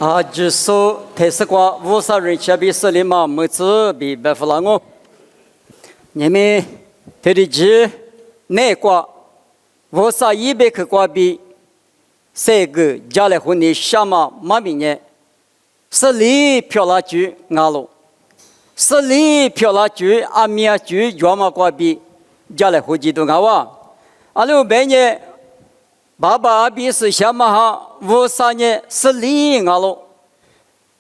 啊，只说特斯瓜乌萨人切比斯里马木子比白弗朗哦，你们特地指那瓜乌萨100克瓜比这个家来婚礼下马马明年是里漂拉局阿罗，是里漂拉局阿米亚局约马瓜比家来婚祭都阿哇，阿罗白年。爸爸阿比是下马哈，乌萨呢是里阿罗，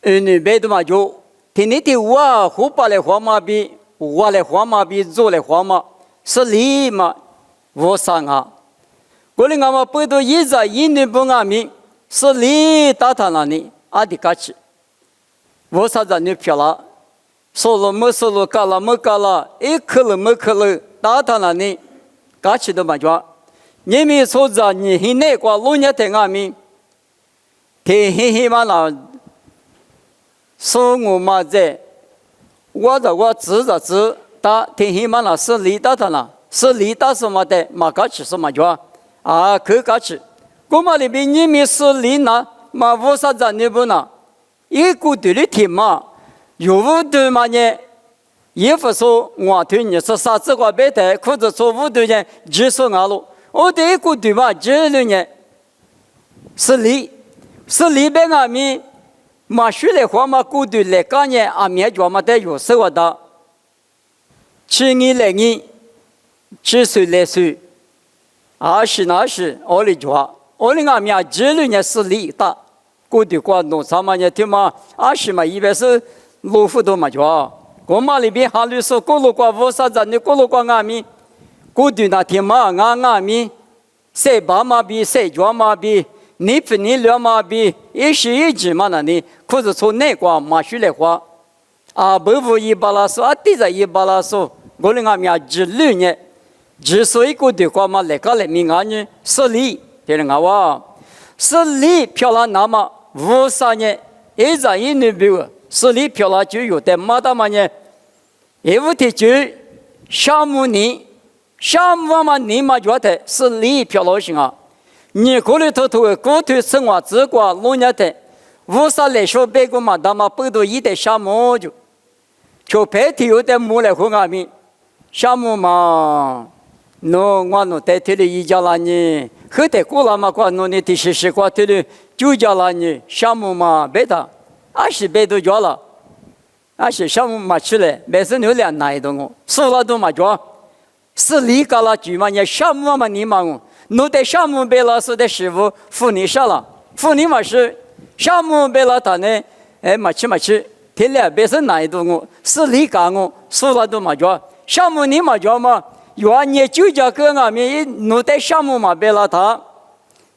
你别的嘛就，天天的我胡巴来花马比，我来花马比做来花马，是里嘛乌萨啊，过来俺们背到一在印尼不阿米，是里打他那里阿迪卡起，乌萨在你漂亮，说了没说了，干了没干了，一克了没克了，打他那里，卡起都嘛就。你们说着你现在过老年的阿米，天黑嘛那，说我嘛在，我在我指着指，打天黑嘛那是离打他那，是离打什么的，嘛搞起什么叫啊？可搞起，我嘛里边你们是离那，嘛乌啥子你不那，一股对的天嘛，有的嘛呢？也不说我对你说啥子话别的，或者说无的人只说俺喽。我对古对吧，这里呢是里边阿米马学来话嘛，古对来讲呢，阿米就嘛得有时候的，7年来年，7岁来岁，20年我来做，我来阿米这里呢是里的，古对话弄啥嘛呢？听嘛，20嘛，一般是老虎多嘛做，我嘛里边哈律说，过路过乌啥子？你过路过阿米。古对那天嘛，阿米，谁爸妈比谁家妈比，你分你两妈比，一时一直嘛那里，可是从那个马学来话，啊，不服一巴拉说，啊，对着一巴拉说，我们阿米只6年，只说一个对话嘛，来个来明阿呢，是里，对人阿哇，是里漂亮那么53年，一在一年比我，是里漂亮就有的马达嘛呢，一无的就项目呢。项目嘛，你嘛觉得是里漂老型啊？你过来头过头生活只管老年的，无啥来说别个嘛，他妈背到一代项目就白天有点木来和阿米，项目嘛，我代替了一家了呢，后头过了嘛，过你的是过头了就家了呢，项目嘛别的，是别都家了，是项目嘛去了，没事有两难的我，说了都嘛家。是里嘎啦局嘛？你项目嘛你嘛我，侬在项目被老师的师傅扶你上了，扶你嘛是项目被老他呢？嘛去，天了别是哪一度我，是里嘎我，说了都嘛叫项目你嘛叫嘛？原你就叫个阿米，侬在项目嘛被老他，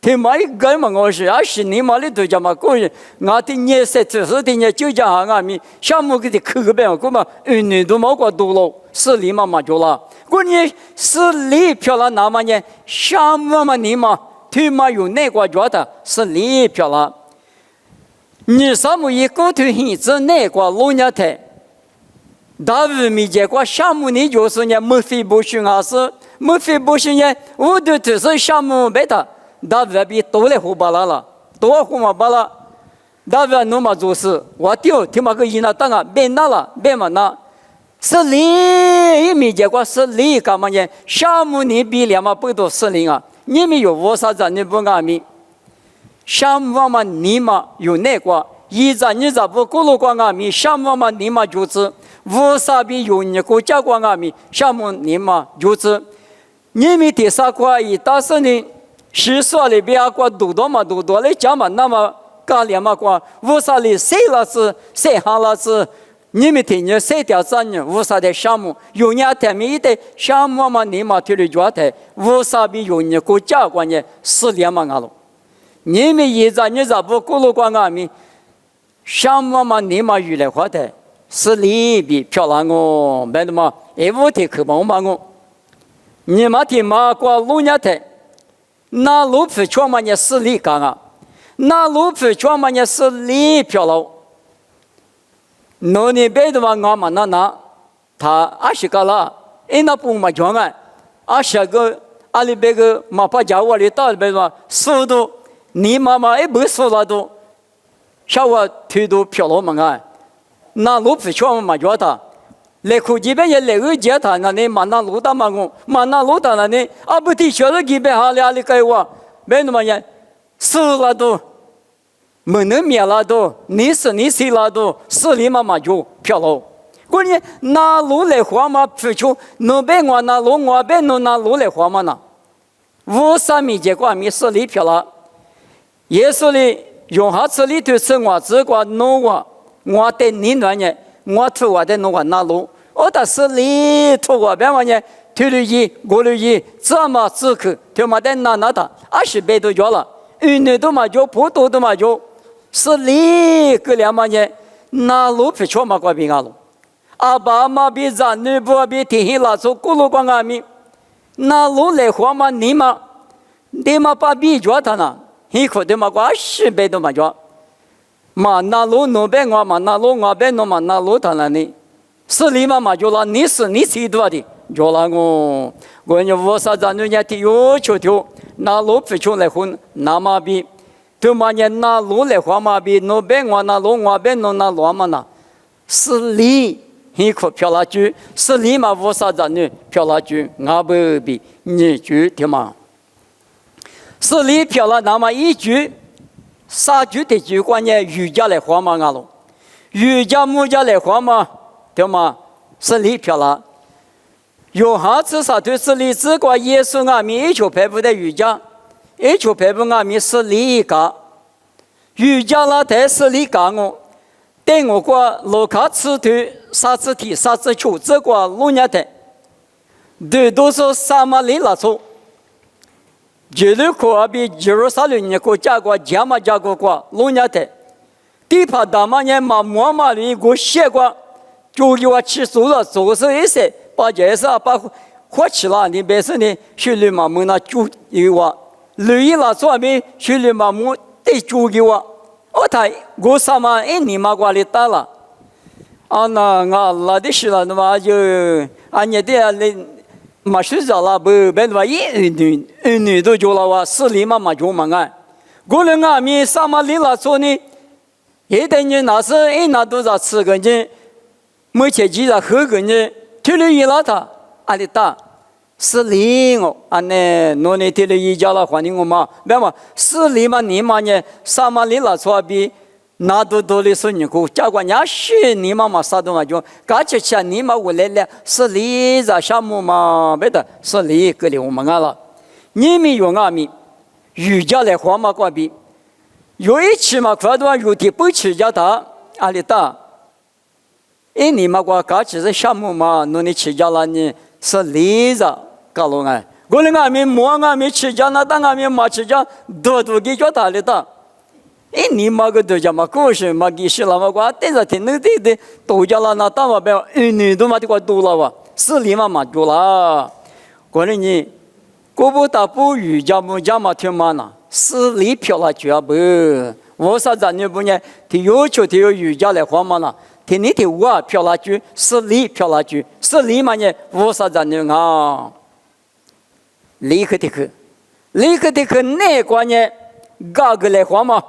天嘛一个嘛我是，20年嘛里头叫嘛过人，我的你是就是的你就叫阿米，项目给的口边我嘛，2年都冇过多了，是里嘛叫了。过年是里漂亮那么呢？项目嘛你嘛，他妈有那个觉得是里漂亮。你什么一个头现在那个老年台，大卫没见过项目你就是呢没费不行还是没费不行呢？我的只是项目别的，大卫比多来胡巴拉了，多胡嘛巴拉，大卫弄嘛做事，我丢他妈个一那当啊，别拿了，别嘛拿。是里没见过是里干嘛呢？项目你比2嘛不多是里啊？你们有我啥子你不阿米？项目嘛你嘛有那个？一在你在不过路过阿米？项目嘛你嘛就是我啥比有你国家过阿米？项目你嘛就是你们第三块一大是呢？是说里边过多嘛多来讲嘛那么干2嘛过？我啥里谁了是谁行了是？你们听见谁掉啥呢？无啥的项目，有人他们一的项目嘛，你嘛听了觉得无啥比有人国家关呢是2嘛阿喽。你们一在你在不过路关阿米，项目嘛你嘛有来话的是里比漂亮哦，没得嘛，无的可帮忙我。你嘛听嘛过路年的，那路皮全嘛呢是里干啊，那路皮全嘛呢是里漂亮。侬你别的嘛，我嘛那，他20个了，那不嘛讲啊，20个阿里别个嘛把家伙里到里边嘛，速度你妈妈也不说了都，小我推都漂了嘛啊，那路不错嘛觉得，来苦这边也来个接他那呢，嘛那路大嘛我，嘛那路大那呢，啊不提学了这边哈里给我，没那么样，死了都，没能灭了都，你死了都，死里嘛就漂了。关键那路来花嘛不错，那边我那路我边那路来花嘛呢，53米结果米死里漂了，耶稣哩。用下这里头是我这个弄我的你那呢，我头我的弄我那路，我的是里头我边玩呢，头里一过里一，这么只去，他妈的那的，20倍都交了，年都嘛交，不多都嘛交，是里个两嘛呢，那路不错嘛过平安路，阿爸妈比咱女不比天黑拉出咕噜光阿米，那路来花嘛你嘛把比交他呢。一口的嘛，我10倍都嘛着，嘛那路那边我嘛那路我边嘛那路他那里，是里嘛就了，你谁多的，就了我你我啥子人家提有求求，那路不出来混，那么比，对嘛呢那路来花嘛比，那边我那路我边那路嘛那，是里一口漂亮句，是里嘛我啥子人漂亮句，我不比你句对嘛。是里漂了，那么一句3句的句关键瑜伽来花嘛啊喽，瑜伽木伽来花嘛，对吗？是里漂了，有下次啥对是里只管耶稣阿弥一球排布的瑜伽，一球排布阿弥是里一个，瑜伽那台是里个我，对我过罗卡次对啥子题啥子球只管路亚台，对都是萨马里拉错。耶路可比耶路撒冷呢，国家国加嘛加国国路亚的，地帕大嘛呢嘛摩嘛里国写过，就给我起诉了，做事一些把这事把火起了，你别是呢，手里嘛没那就给我，累了做没手里嘛没得就给我，我他我啥嘛一年嘛过来打了，啊那我的事了，那么就啊你的那。嘛是着了不，别的话一女都就了哇，是里嘛就嘛啊，过了阿弥啥嘛里了说呢，一等你那是一拿多少吃个呢，没钱几着喝个呢，提了一拉他，阿里打，是里我，安呢，侬呢提了一家了还你我嘛，别嘛，是里嘛你嘛呢，啥嘛里了说比。那都的是你个，假如人家是你妈啥都嘛就，感觉起你妈我来了，是你在项目嘛，别的是你个里我们了，你们有阿弥，瑜伽来花嘛关闭，有一期嘛快多有的不去家他阿里打，你妈个感觉是项目嘛，侬你去家了呢，是你在搞了哎，我的阿弥莫阿弥去家那当阿弥没去家，多给叫他里打。你妈个都叫嘛故事嘛给是了嘛瓜，但是听那的都叫了那大嘛别，你都嘛的瓜多了哇，是里嘛多了，过来你，过不打不瑜伽不伽嘛听嘛呢，是里漂了就不，我啥子你不呢？他有求他有瑜伽来花嘛呢，他你的我漂了就是里漂了是里嘛呢？我啥子你啊？立刻的去那关呢？嘎个来花嘛？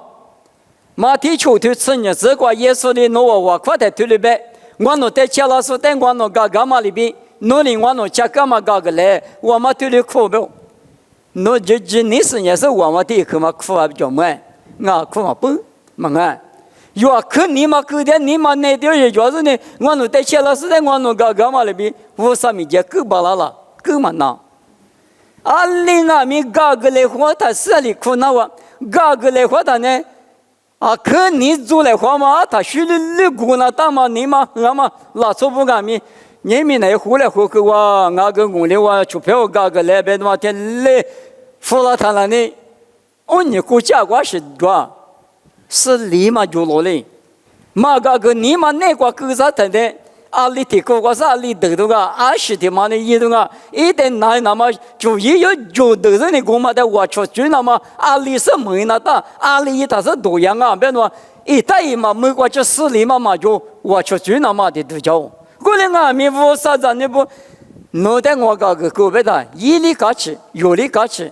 马蹄球头吃呢，这个耶稣的诺我快点推里边，我诺在切拉斯在我诺嘎嘎嘛里边，诺里我诺切嘎嘛嘎个来，我嘛推里苦不？诺就你是也是我嘛的去嘛苦啊叫么？我苦嘛不嘛啊？要可你嘛可点你嘛那点也就是呢，我诺在切拉斯在我诺嘎嘎嘛里边，我上面就可巴拉了，可嘛那？阿里阿米嘎个来花他是里苦那我嘎个来花他呢？啊，可你做来花嘛？他许你姑那大嘛，你嘛俺嘛拉错不干咪？你们那胡来胡去哇？俺跟我的哇，出票嘎个来别的嘛天来，服了他了呢？哦，你国家瓜是多，是你嘛就落嘞？嘛嘎个你嘛那瓜狗啥的呢？阿里的狗瓜是阿里得的个，阿是的嘛的一的个，一旦那么就也有就得人的公嘛的我出去那么阿里是没那的，阿里他是多样啊，别说一代嘛没过去死里嘛就我出去那么的都叫，过来俺们不啥子你不，弄得我搞个狗别的，一里搞起，有里搞起，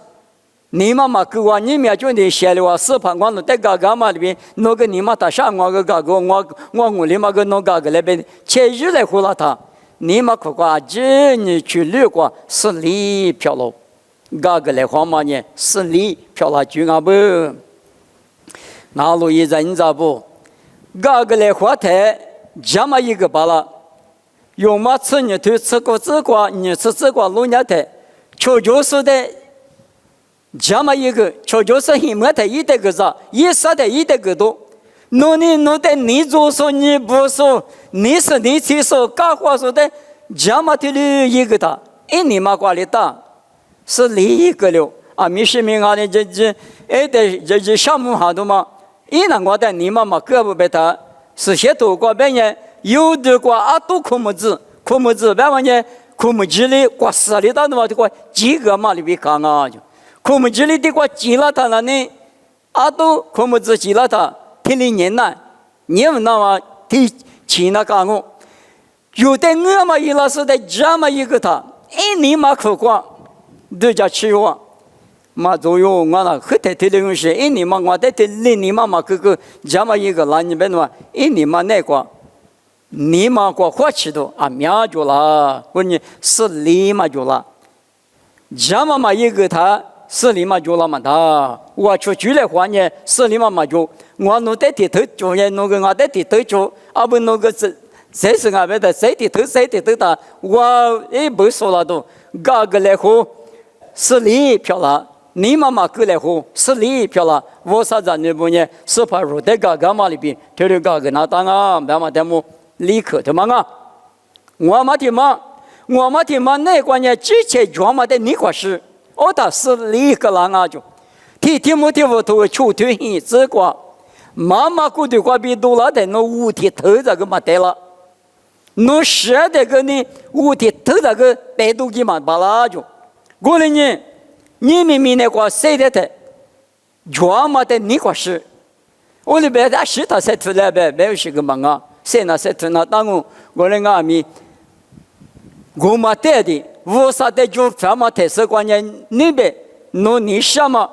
你妈妈给我你们就得写了我四盘光的在嘎嘎嘛里边，那个你妈他上我个嘎个我你妈个弄嘎个那边，前日来回了他，你妈可挂这你去旅过十里漂了，嘎个来黄嘛呢十里漂了就啊不，那路一人咋不，嘎个来花台这么一个罢了，有嘛吃你头吃过吃过你吃过路伢台，求就是的。这么一个，悄悄说你没得一点个啥，也说的一点个多。弄的你做说你不说，你是你去说，干话说的，这么的一个他，你妈管的大，是另一个了。啊，没事没啊的这项目好多嘛，那我的你妈胳膊被他是些多过别人，有的过都科目子，别问呢科目子里过死里到的嘛，就过几个嘛里边看啊就。科目子里的过记了他了呢，都科目子记了他，听你念呐，你们那么提起那干我，有的我嘛一老师的这么一个他，你嘛可过，对家吃我，嘛都有我那很得的东西，你嘛我得你妈妈个这么一个那你们嘛，你嘛那个，你嘛过花吃的啊苗就了，我你是你嘛就了，这么嘛一个他。是你妈就了嘛他，我出去的话呢，是你妈就，我弄得地头就也弄个我的地头就，不弄个谁是俺们的谁地头的，我不说了都，嘎个来后是你漂亮，你妈妈过来后是你漂亮，我啥子你不呢？是怕入在嘎嘛里边，这里嘎个那当啊，别嘛的么立刻的嘛啊，我嘛那关键之前装嘛的你可是。他是另个人啊，就提木提我头出推你这个，妈妈过的话比多了的，那五天头这个嘛得了，那10的个呢5天头这个百度机嘛罢了就，过来呢，你们那个谁的的，装嘛的你可是，我里边的是他才出来呗，没有是个嘛啊，谁那才出那当我来阿米，我嘛得的。我啥的就这么特色观念，那边你什么，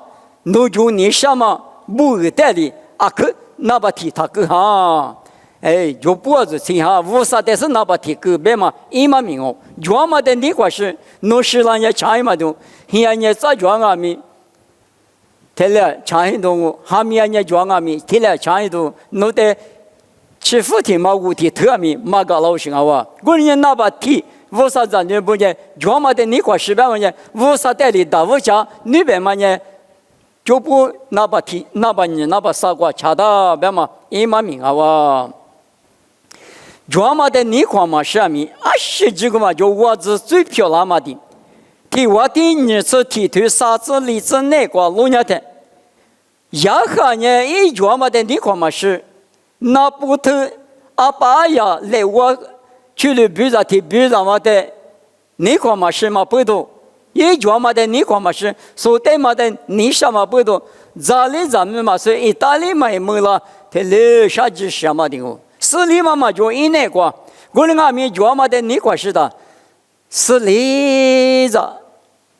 就你什么不得的可那把提他个哈，就不是这哈，我啥的是那把提个别嘛，嘛明哦，装嘛的你可是，是让人抢嘛都，现在咋装啊咪？提了抢一顿，还没人家装啊咪，提了抢一顿，得吃福提嘛5天特咪，嘛个老行啊哇，过年那把提。我啥子你不呢？装嘛的你快10万呢？我啥代理大我家那边嘛呢？就不那把提那把你那把傻瓜查到别嘛嘛明啊哇！装嘛的你快嘛是咪是这个嘛就我是最漂亮嘛的，提我的你是提头啥子例子那个路伢的，呀哈呢装嘛的你快嘛是那不头把呀来我。去了比较提比较嘛的，你看嘛是嘛不多，一讲嘛的你看嘛是，说对嘛的你什么不多，这里咱们嘛是意大利嘛也没了，他留下几什么的哦，是你嘛就那个，我们阿米讲嘛的你看是的，是你着，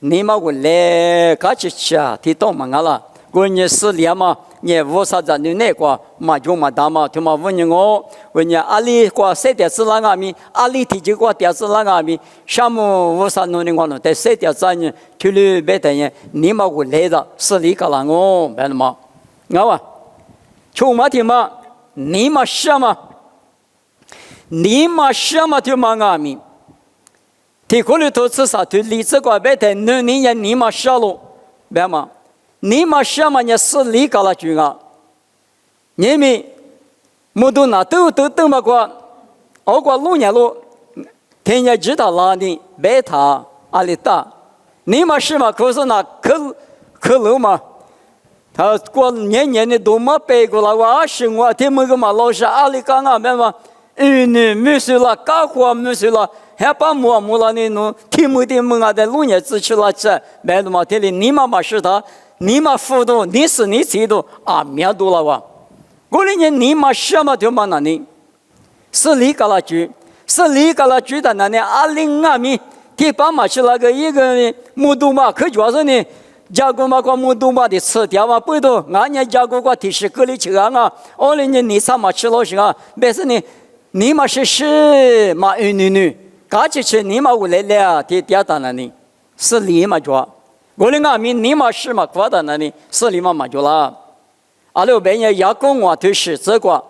你嘛我来搞起吃啊，听懂嘛了，我你是你嘛。你我啥子你那个嘛就嘛大嘛，他妈问你阿里过谁的是哪个咪？阿里提起过的是哪个咪？项目我啥弄的我弄，但谁的是呢？去了别的人，你嘛我来的是你个人哦，别的嘛，啊，穷嘛的嘛，你嘛什么？你嘛什么就嘛阿咪？提过来都是啥？对，例子过别的，你嘛啥咯？别嘛。你嘛什么呢？是你搞了句啊？你们没都那都嘛过，过6年了，天天知道哪里白塔阿里大，你嘛什么？可是那可路嘛，他过年的都没背过了，我生活听没个嘛老师阿里讲啊咩嘛，你没事了，干活没事了。还把摸了那种听没啊的6年自去了这，买的嘛这里你嘛是他。你嘛辅导，你是你制度面多了哇！我的你嘛什么就嘛那里，是你搞了局，是你搞了局的那里20米，第8嘛是那个一个木头嘛，可主要是呢，家国嘛，光木都嘛的吃掉嘛，不都俺家家国个提示个里吃啊，我哩你啥嘛吃老些啊，别是你嘛是嘛女，嘎起吃你嘛无来了，第第单了呢，是你嘛做，我哩俺们你嘛是嘛过单了呢，是你嘛做啦，阿六别人也跟我提示这个，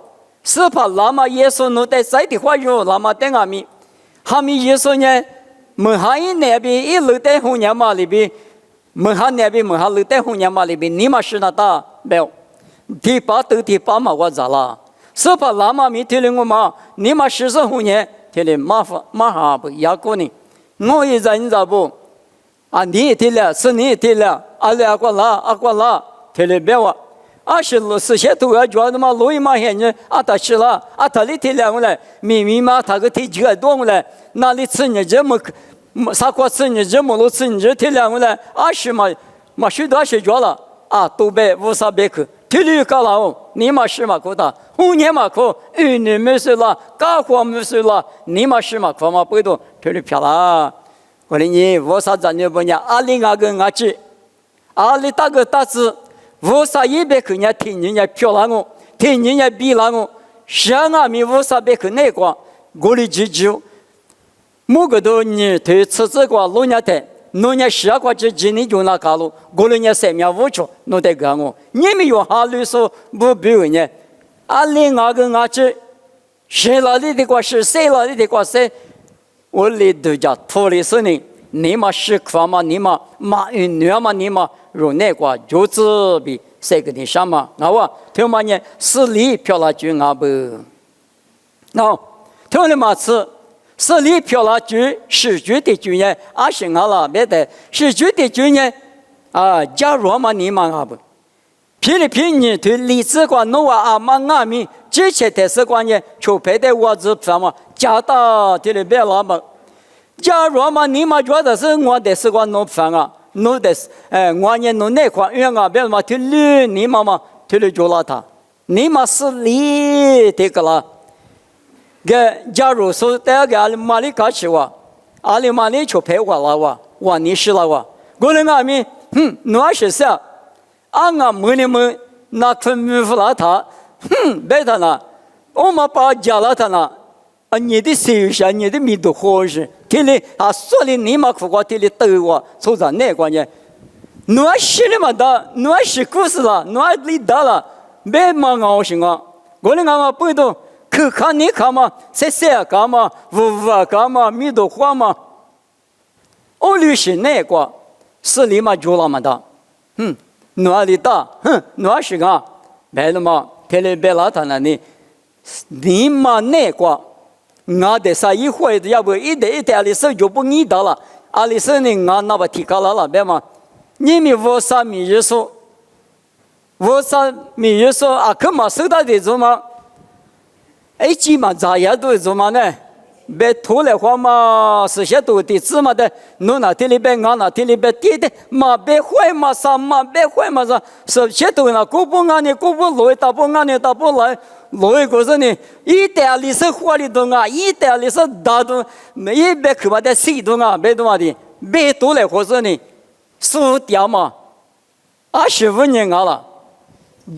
是怕那么耶稣奴在在的话有那么等俺们，他们耶稣呢，门下一那边一路在红娘嘛里边。门下那边门下路在红娘嘛里边，你嘛是那大没有？第八都第八嘛我咋了？是怕那么没听我嘛？你嘛是红娘，听的马哈不雅过呢？我一人咋不？啊，你也听了，是你也听了，阿拉过啦，听的别话。是些都要觉得嘛，路一嘛现在他吃了，他里听了我来，明明嘛他个听几个多我来，哪里吃你这么？啥过吃你这么多吃你这天两个来，20嘛许多学觉了啊，都被无啥别去，体力高了哦，你嘛是嘛可大，5年嘛可，1年没事了，干活没事了，你嘛是嘛可嘛不多，体力漂亮。我的你无啥咱就不讲，阿里那个阿姐，阿里大个大字，无啥一别去人家听人家漂亮哦，听人家比啦哦，想俺们无啥别去那个，我的记住。某个都你对吃这个老年代，老年10个这几年就那搞了，过了年3年5处，弄得干我，你们有哈律说不比如呢？阿里那个阿姐，谁哪里的个是谁哪里的个谁？我里头家脱离是你嘛是块嘛，你嘛女嘛你嘛如那个就是比谁个你上嘛？我听嘛呢是里漂亮就阿不，听你嘛吃。是里漂亮就是绝对就呢，阿是阿拉别的，是绝对就呢，假如嘛你嘛阿不，偏你对历史观弄阿嘛阿咪，之前的史观呢，就配的我是什么，假到这里别那么，假如嘛你嘛觉得是我的史观弄反啊，弄的我呢弄那块，因为我别嘛对里你嘛对里就拉他，你嘛是里这个啦。假如说大家阿里马里卡去哇，阿里马里就陪我了哇，你是了哇，我的阿咪，我是啥？俺们那村民夫拉他，别他那，我们把家了他那，你的手下你的命都好些，听哩说的你嘛苦瓜听哩逗我，做啥那关键？我是的嘛的，我是故事了，我里大了，别嘛高兴啊，我的阿不懂。去看你看嘛，谁干嘛，无干嘛，米都花嘛。我律师那个是你嘛做了嘛的，哪里大，哪是啊？别了嘛，天里别拉他那你嘛那个，俺的啥一会儿要不一点的事就不你的了，阿里是呢俺那不提高了别嘛，你们无啥米日说啊，干嘛收到的做嘛？起码咋样都做嘛呢？别拖来话嘛，是些多的字嘛的，侬那天里边，俺那天里边跌的嘛，别坏嘛啥嘛，别坏嘛啥，是些多那过不俺呢，过不来，打不俺呢，打不来，来个是呢，一点里是花里头啊，一点里是大头，没别去嘛的细头啊，别多嘛的，别多来或是呢，输掉嘛，25年啊了，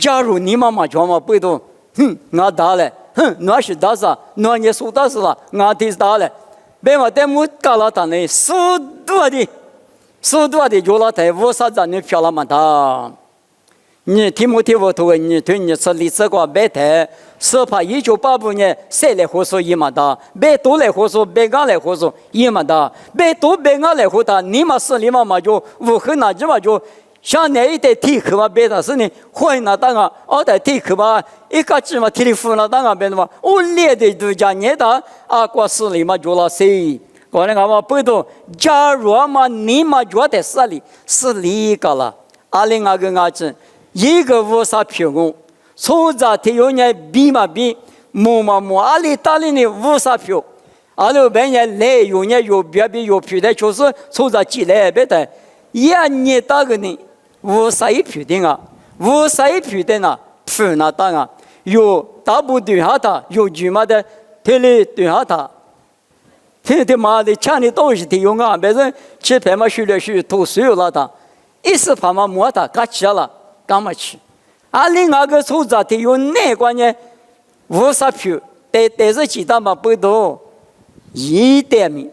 假如你妈妈叫嘛不多，俺打嘞。那是大啥？那也说大事了，俺提大了。别嘛，但我搞了他呢，速度的就了台，我啥子你漂亮嘛的？你听没听我头？你对你是历史个别台，是怕1985年谁来胡说一嘛的？别都来胡说，别俺来胡说一嘛的？别都别俺来胡的，你嘛是你嘛就无痕那就嘛就。像那一代体课嘛，别的是呢，会那当啊，二代体课嘛，一个字嘛，体力服那当啊，别的嘛，我练的都讲你的过市里嘛，做了谁？我那个嘛不懂，假如嘛你嘛觉得是理个了，阿里那个子，一个无啥评论，从这体有人比嘛比，摸，阿里大里呢无啥评，阿里别人来有人有别比有评的，就是从这进来别的，也你大个呢。无啥一批的啊，无啥一批的呢？分那当啊，有大部对下他，有句嘛的，天里对下他，天的妈的，抢的东西的用啊，别人吃饭嘛，学了学，读书了他，一时怕嘛摸他嘎起了，干嘛去？另外个组织他有那关呢，无啥票，但是其他嘛不多，一点名。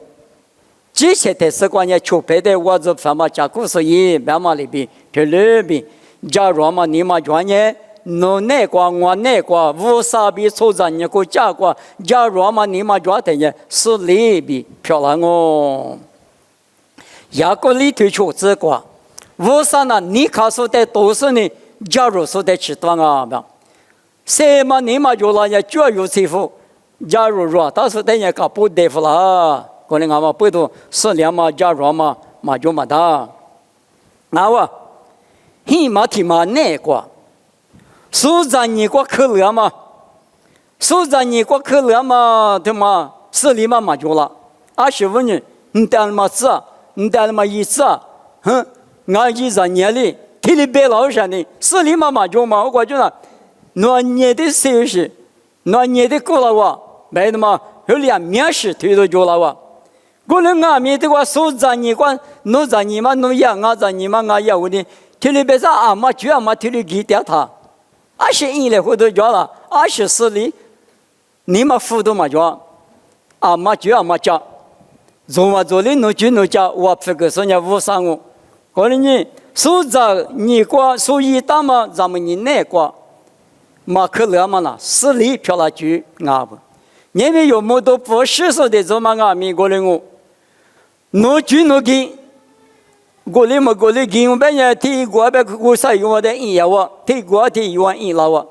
这些的是关于出牌的，我是什么讲故事一别嘛里边，这里边，假如嘛你嘛专业。no 那个我那个无啥比组织你个价格，假如嘛你嘛觉得呢是里边漂亮哦，一个里头出这个，无啥呢？你看说的都是呢，假如说的吃端啊吧，什么你嘛就那也就有师傅，假如说但是等下搞不对付了，可能俺们不都是两嘛，假如嘛就嘛的，那我，你嘛提嘛那个。苏赞你过可乐嘛？苏赞你过可乐嘛？对吗？是你嘛就了。25年，你带了嘛子？你带了嘛一次？俺20年里，体力白老山的，是你嘛就嘛？我觉得，那年的时是，那年的过了哇，没的嘛，有两面是推到就了哇。过了俺面的话，苏赞你过，侬赞你嘛，侬也俺赞你嘛，俺也我的，体力白啥嘛，就俺嘛体力给掉他。21年回头叫了，24年，你们辅导嘛叫，嘛就嘛叫，做嘛做的侬就侬叫，我这个是人无伤我，可能你所在你过所以大嘛，咱们你那过，嘛可乐嘛啦，4年漂了就啊不，因为有么多不适合的做嘛啊，美国人我，侬就侬给。过来嘛，过来给我们也提过别个啥用我的一样哇，提过提用一了哇。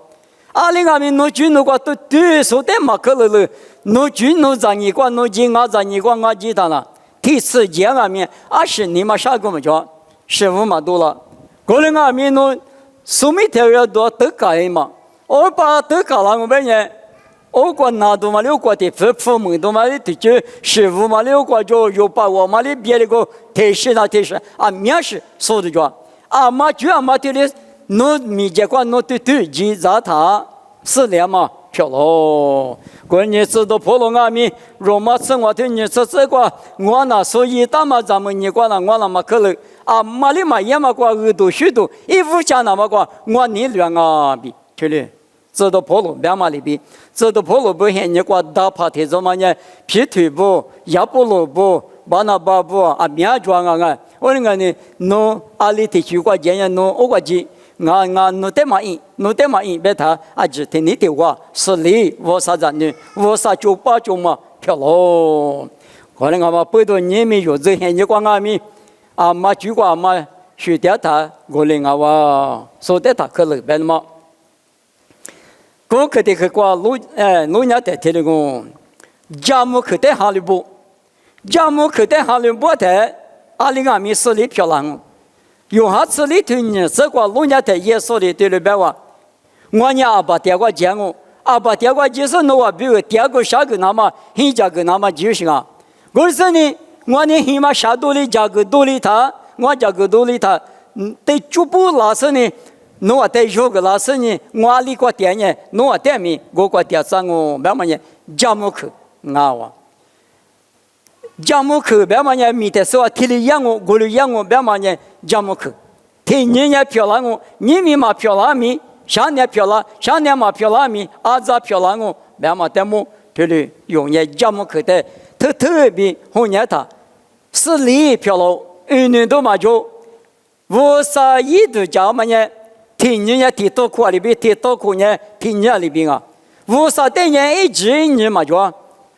另外面侬就侬个都对手的嘛可了，侬就侬在你个侬进我在你个我记他了，提次见外面20年嘛啥个么叫15嘛多了，过来外面侬什么条要多都改嘛，我把都改了我们也。我过拿多嘛，六过的父母多嘛的就15嘛，六过就有把我嘛的别的个提示面试说的叫嘛就嘛的嘞，侬米结果侬对记着他是两嘛漂咯，关键知道普罗阿米罗马生活的你是这个我那所以大嘛咱们你过那我那么可能嘛里嘛也嘛过耳朵许多，一副家那么过我你两啊比对嘞。知道跑路别嘛里边，知道跑路不现你过大趴体怎么呢？劈腿不，压不路不，把那把不面装我那个呢，侬里地区过见呀，侬我过去，侬得嘛应，别他只听你的话，是你我啥子呢？我啥就把就嘛漂咯，可能嘛不多年没有这现你过咪嘛就过嘛学掉他，我领哇，说的他可能别嘛。过去的个过路家在提的个，家母去在哈里不，家母去在哈里不的，20米4里漂亮，有哈次里头呢，这个路家在耶稣里对了别话，我呢把第二个讲我，把第二个就是那我比如第二个下个那么，一家个那么就是啊，我说呢，我呢起码下多里加个多里他，我加个多里他，对逐步拉伸呢。侬在有个老师呢，我里过点呢，侬点名，我过点上我别么呢，家母去哇，家母去别么呢，米的时候体力养我里养我别么呢，家母去，天年也漂亮我，你米嘛漂亮米，上年漂亮，上年嘛漂亮米，子漂亮我，别么点么，对嘞，用呢家母去的，特别红年他，是里漂亮，年都嘛就，我啥一都叫么呢？天年也提到库里边，提到库呢，天年里边无啥的人一直你嘛就，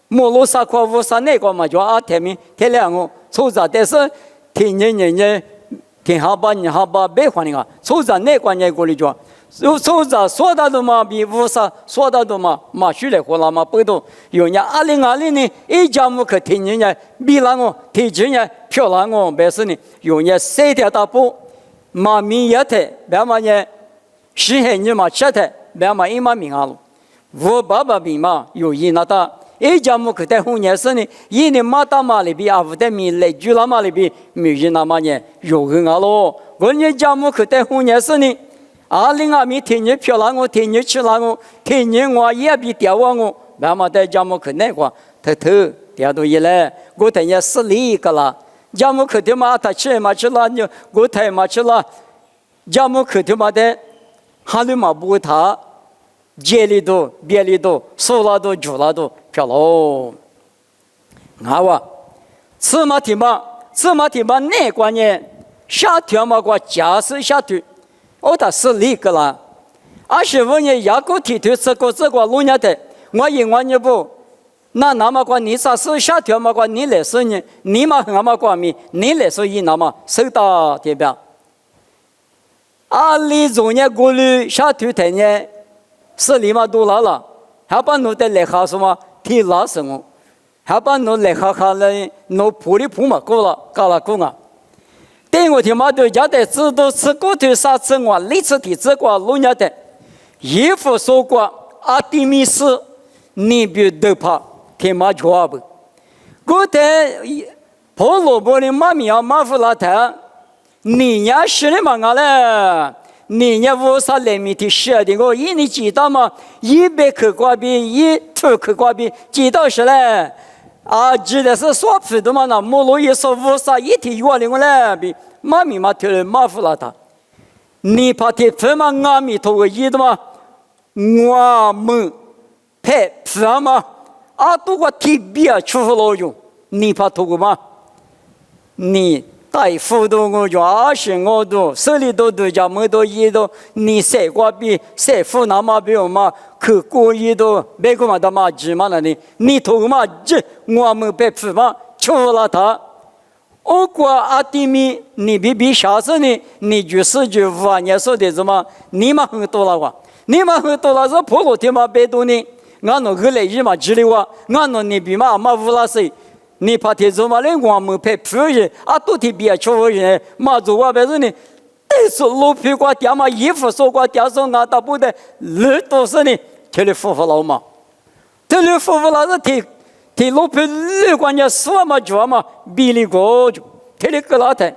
莫罗啥库无啥那个嘛就天明天亮我，出在但是天年呢，天好吧你好吧别换的出在那个呢过里就，出在说到的嘛比无啥说到的嘛学来活了嘛不多，有人2020呢一家母去天年呢比那我天年呢漂亮我，但是呢有人3条大步。嘛米也太，别嘛呢，实现你嘛吃太，别嘛一嘛命了。我爸爸比嘛有一那大，一家母去在红年时呢，一年马大马里边不得米来住那马里边，没人那嘛呢有个咯。我呢家母去在红年时呢，2020天年漂亮我，天年吃了我，天年我也比掉我，别嘛在家母去那个，偷掉到一来，我等下4里个了。家母可听嘛，他吃嘛吃了，你我太嘛吃了，家母可听嘛的，哈里嘛不他，接里头别里头，手拉头脚拉头飘喽，啊哇，此嘛听嘛那关键下条嘛个假设下条，我他是离个了，25年雅各提头这个路亚的，我因我你不。那么个你啥事下条嘛个你来说呢？你嘛很嘛个咪，你来说一那么收到对吧？里中年过滤下条台呢，是你嘛多了，还把侬的来哈什么提拉什么，还把侬来哈了，侬铺里铺嘛过了，搞了过啊。对我听嘛对家的知道吃过头啥子我历史的这个路亚的，衣服说过阿蒂米斯，你别都怕。天马脚不，古代婆罗波的妈咪啊妈夫拉他，你家是的嘛个嘞？你家为啥来米的写的？我你知道吗？100克瓜比1克瓜比，知道是嘞？记得是说普的嘛？那摩罗也说为啥一天月领我嘞？比妈咪嘛听了妈夫拉他，你怕天父嘛阿弥陀佛意的嘛？我们配父嘛？都个提别出老用，你怕图个嘛？你带辅导我用20我都手里都家没多一都，你谁个比谁付那么比我嘛？去过一都别个嘛他妈急嘛那你图个嘛急，我们别付嘛，出了他。我过阿弟米，你比下次呢？你就是5年说的什么？你嘛很多了哇，你嘛很多了是婆罗天嘛别多呢？俺侬后来伊嘛知道我，俺侬那边嘛嘛乌拉谁？你怕天做嘛嘞？我们拍표현都提别出人嘛做我别人呢？但是老皮瓜爹嘛衣服说瓜爹说俺大不得，路都是呢，天里夫妇老嘛，天里夫妇老是提老皮路关键说嘛做嘛，比例高就天里个老太，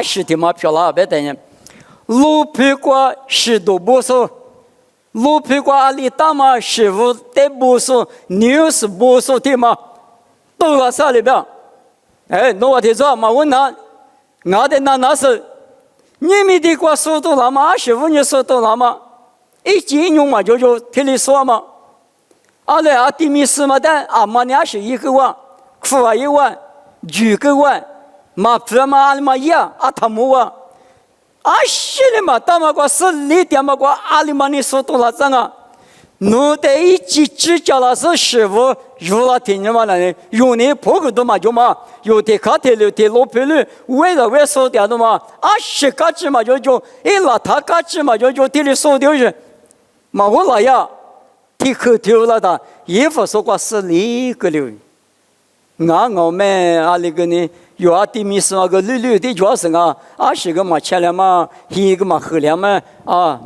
是的嘛漂亮别等人，老皮瓜是都不说。路皮瓜阿里大嘛，师傅在不说，牛是不说的嘛，都了啥里边？那我听说嘛，我俺的那是，你们的瓜说多了嘛，师傅你说多了嘛，一金用嘛就听你说嘛，来地米斯嘛的，嘛俩是1个万，苦1万，9个万，嘛不嘛嘛呀，他木啊。是的嘛，大嘛个是你点嘛个阿里嘛你说多了怎啊？侬得一起指教了是师傅，有了听见嘛那有你破个多嘛就嘛，有的卡的了的老皮了，为了为说点的嘛，是嘎子嘛就那他嘎子嘛就地里说掉去，嘛我来呀，提口丢了的，衣服说过是你个了，我们阿里个呢？有地米是那个绿绿的角色是个嘛前两嘛，一个嘛后两嘛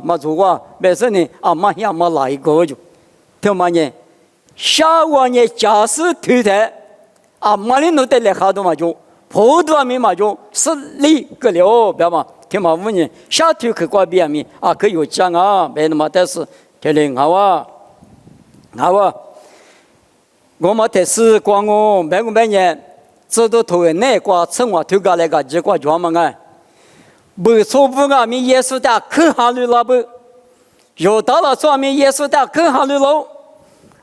嘛做过，没事呢嘛呀嘛来一个就，听嘛呢？下午呢假使头台嘛里弄得来好多嘛就，好多米嘛就是你个了，别嘛听嘛问你，下头去过边米可有讲没那么但是听嘞好我嘛得是光每年。这都头那瓜趁我头个那个几个专门不错不米耶稣的可哈里了不？有到了专门耶稣的可哈里了，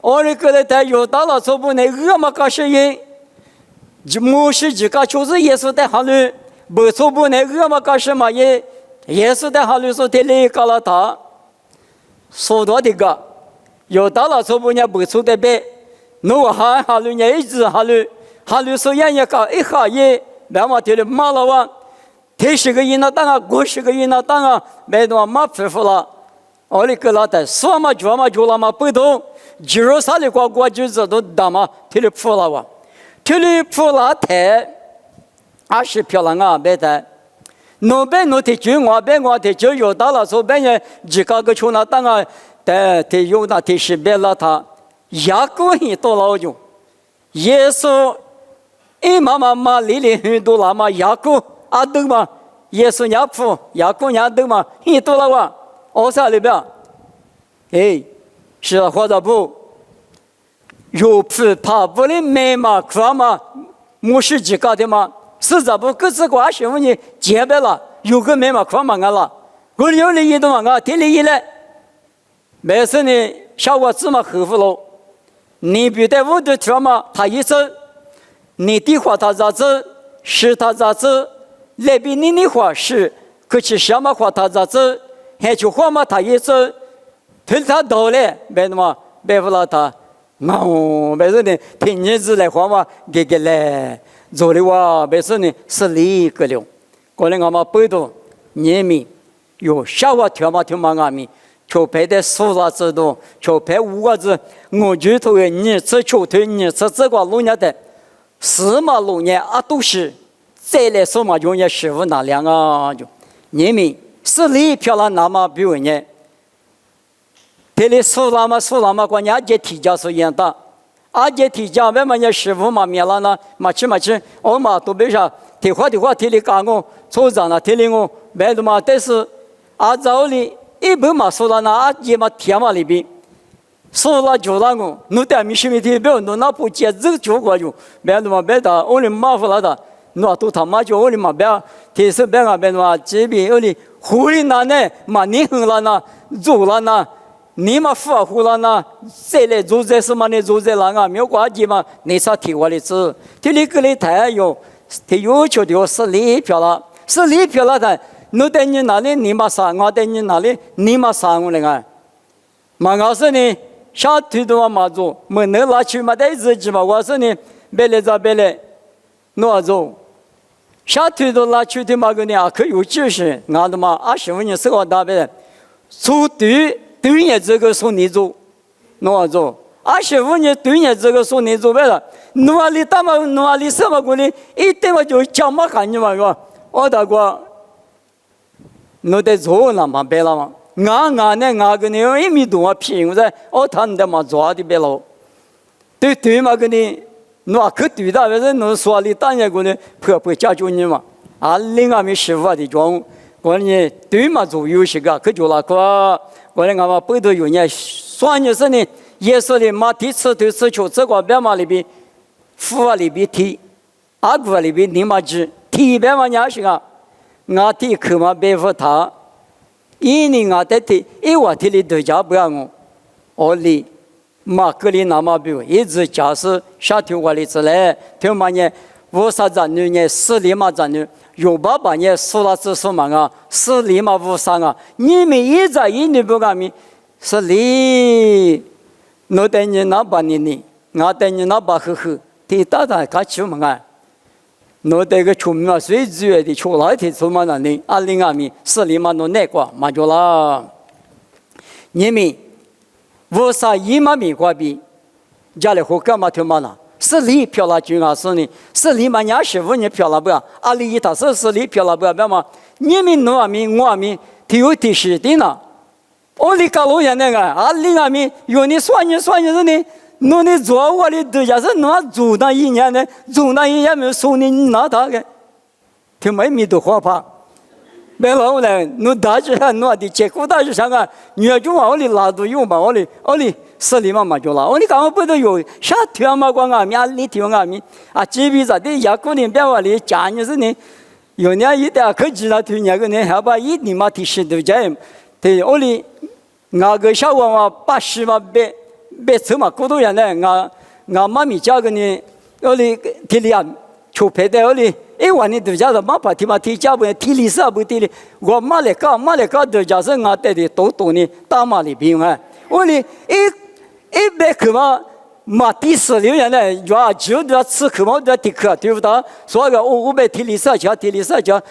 我那个来的有到了说不那嘛个声音，某些几个就是耶稣的哈里，不错不那嘛个什么耶稣的哈里说的那个了他，说到这个有到了说不那不错的呗，我哈里呢一直哈里。哈律说人家搞一下也，别嘛听了骂了哇，10个人那当50个人那当别的嘛佩服了，我那个老太说嘛就了嘛不懂，就是啥的国就是都打嘛，听了服了哇，听了服了太，20漂亮别的，侬提就我提就有到了说别人几个去那当提有那提是别了他，牙膏很多老用，耶稣。妈里很多了嘛，雅各都嘛，耶稣伢夫雅各伢都嘛，很多了哇，啥里边？是或者不，有怕不的美嘛，看嘛，牧师几搞的嘛，实在不各自瓜媳妇你结拜了，有个没嘛快嘛俺了，我有的一顿嘛俺天里一来，没事呢，小伙子嘛后悔了，你别在屋头跳嘛，他一走，你的话他咋走，是他咋走，那边你的话是，可是什么话他咋走，还就话嘛他一走，推他倒来，别的嘛，别不了他。别说呢，听日子来话嘛，给来做的话，别说呢是理个了。过来俺们背到年米有小话跳嘛俺们，就拍的数了制度，就拍五个字，我就头的你吃球推你吃这个路年的，4嘛路年啊都是，再来说嘛就年15那两啊就年米是理漂亮那么比如呢。这里苏拉嘛，关键这提家是一样的，这提家为嘛人师傅嘛灭了呢？嘛去，我嘛都别说，提话提里干我，组长了提里我，别的嘛，但是早里一般嘛苏拉那也嘛天嘛里边，苏拉就那个，侬在米什米提表，侬那不接这就过就，别的嘛别的，我哩麻烦了的，侬都他妈就我哩嘛别，提示别个别的嘛，这边我哩湖里那呢，嘛你很了呢，走了呢。你嘛发呼了呢？再来做这什么呢？做这那个没有关系嘛？你啥提我的字？提你个里太有，他要求的是理票了，是理票了的。我在你那里你嘛上，我在你那里你嘛上我那个。嘛我说呢，下推的嘛做，没能拿去嘛带自己嘛。我说呢，别来，我做。下推的拿去的嘛个呢，可有就是，俺的嘛25年生活大别的，做对。对你这个说你做，侬做25年对你这个说你做白了，侬里打嘛，侬里什么过呢？一定我就讲嘛看你嘛个，我大哥，侬得做了嘛白了嘛，俺个呢一米多啊屁股在，我谈的嘛做的白了，对嘛个呢，侬可对的，反正侬说里打人过呢，破解决你嘛，另外没师傅的装，我呢对嘛做有些个可就那个。过来，俺们背头有年，算你是呢，也是的，马蹄吃头吃球，这个别嘛里边，腹啊里边踢，骨里边你嘛吃，踢别嘛伢是个，俺踢口嘛别服他，一年俺得踢，一我踢里都家不让我里，马格里那么比，一直假是下头我里之来，听嘛呢，50咱女呢，4里嘛咱女。有爸爸呢，说了这什么啊？4里嘛53啊，你们一直一年不干米，4里，我带你那把你，我带你那把呵，提大看起嘛啊，我带个出门随自愿的出来提出嘛那里，2米4里嘛弄那个嘛就了，你们51嘛米瓜比，家里户干嘛听嘛呢？4里漂亮就俺说呢，4里嘛25年漂亮不？2里他是4里漂亮不？别嘛，你们弄米我米，提有提示的呢。我里搞路沿那个，2米有你算是呢，弄你做我的都就是弄做那1年呢，做那1年没收你拿他个，听没米都害怕。别老来，弄大致上弄的结果大致上啊，你要就往我里拉都有嘛，我里4里嘛就了，我里刚不都有啥条嘛光啊米啊，里条啊米啊，这边咋的也可能别话里讲你是呢，有年一点可知道条年个呢，还把一年嘛提示都这，对我里俺个小娃嘛80嘛别走嘛，过多人呢，俺妈咪家个呢，我里提里啊，就排在我里。我呢都家的妈把提家不提里啥不提里，我妈来搞都家是俺带的都呢大马里边啊，我呢一百口嘛第16年呢，就要吃口嘛要提口对不对？所以个我被提里啥家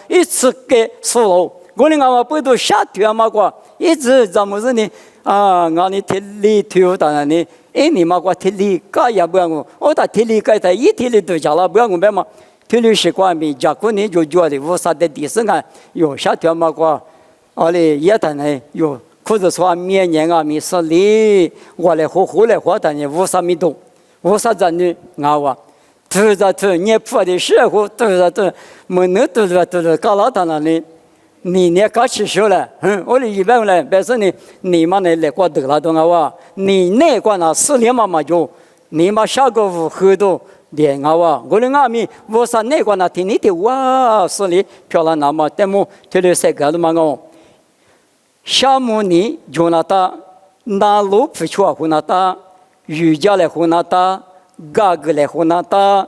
一次给收了，我呢俺不都下条嘛个，一直怎么是呢？俺呢提里条当然呢，你嘛个提里搞也不让我打提里搞的，一提里都家了不让我别嘛。提里习惯米，家过年就觉得50的第4个有下条嘛个，嘞也谈呢有，或者说明年啊米4里，我来后来活的呢50米多，50咱女俺话，都在你破的时候都在没能都搞老大那里，你搞起手了，我的一般来，别说你嘛来过得了东啊哇，你那关那4里嘛就。你嘛下个屋很多连啊哇，我的阿米我啥那个那天你的哇，是里漂亮那么，但么这里谁干的嘛哦？夏木尼就那ta，那路不错胡那ta，瑜伽来胡那ta，嘎个来胡那ta，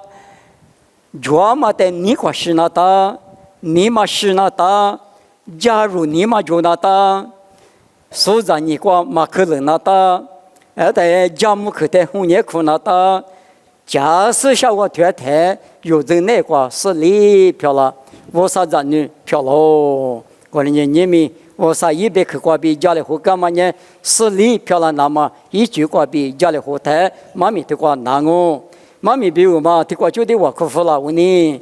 抓嘛的你个是那ta，你嘛是那ta，假如你嘛就那ta，所以你个嘛可能那ta，在家木可的红叶苦那ta，假使下个团体有人那个是里漂了，我啥子女漂喽，我的你们。我啥一百克瓜比家里户干嘛呢？是里漂亮那么一句瓜比家里户台，妈咪的瓜难哦，妈咪比如嘛的瓜就得我克服了我呢，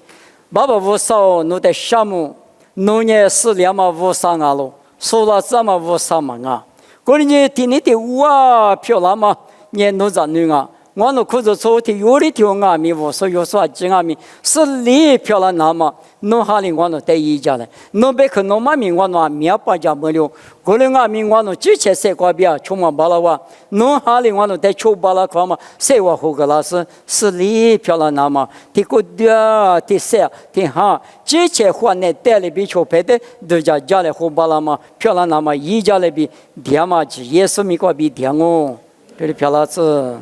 爸爸我少弄的项目，弄呢是两嘛五三啊喽，说了这么五三嘛啊，过年天你的哇漂亮嘛，你弄着弄啊。我那可是昨天有的条阿米，我说有说金阿米是里漂亮那么，弄哈里我那带一家嘞，弄别去弄妈咪我那面包家没了，过来阿米我那之前谁瓜比啊，出门巴拉哇，弄哈里我那带出巴拉块嘛，谁话好个老师是里漂亮那么，提个的提谁提哈，之前换那带里比出配的，都家家里好巴拉嘛，漂亮那么一家里比点嘛，耶稣米瓜比点哦，这里漂亮是。